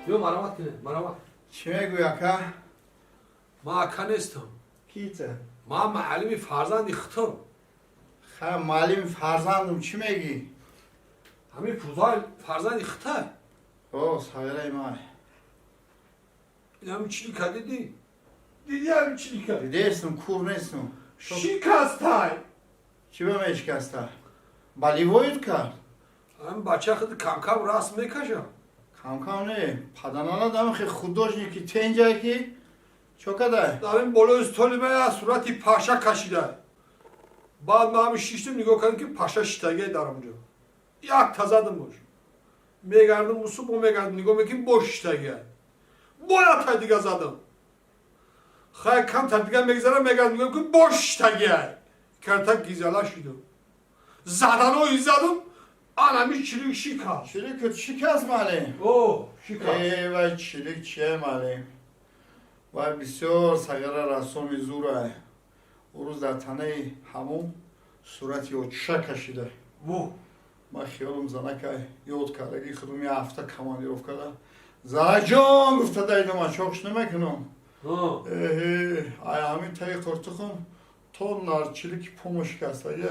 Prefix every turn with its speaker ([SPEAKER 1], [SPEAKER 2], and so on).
[SPEAKER 1] بیا مرامت کنه مرامت
[SPEAKER 2] چی میگوی اکا؟
[SPEAKER 1] ما اکا نیستم
[SPEAKER 2] کیته؟
[SPEAKER 1] ما معلم فرزند اختم
[SPEAKER 2] خیلی معلم فرزندم چی میگی؟
[SPEAKER 1] همین پوزای فرزند اخته
[SPEAKER 2] اوه سایره مای
[SPEAKER 1] این همین چی که دیدی؟ دیدی همین چی که؟
[SPEAKER 2] دیده استم کور نیستم
[SPEAKER 1] شکسته
[SPEAKER 2] چی به من شکسته؟ بالیوود کرد؟
[SPEAKER 1] همین بچه خود کم کم راست میکشم
[SPEAKER 2] کم کم نه پدنالا دم خیلی خود داشتی که تینجایی که چو کده؟
[SPEAKER 1] در این بالا استولی من از صورتی پاشا کشیده بعد ما همین شیشتیم نگاه کردیم که پاشا شتگه در اونجا یک تزدم باش میگردم و صبح میگردم نگاه میکنیم با شتگه باید تا دیگه زدم خیلی کم تا دیگه میگذارم میگردم نگاه میکنیم با شتگه کرتک گیزاله شدم زدن و زدم آنمی چلیک شکست
[SPEAKER 2] چلیک شکست معلم؟
[SPEAKER 1] اوه شکست
[SPEAKER 2] ای وای چلیک چیه معلم؟ وای بسیار سگره رسومی زوره او روز در تنه همون صورتی او چه کشیده من خیالم زنه که یاد کردگی خودم یه هفته کمانی رو کرده زنه جان گفته دایده من چاکش نمیکنم ای همین تایی قرطخم تا نارچلیک پومش کسته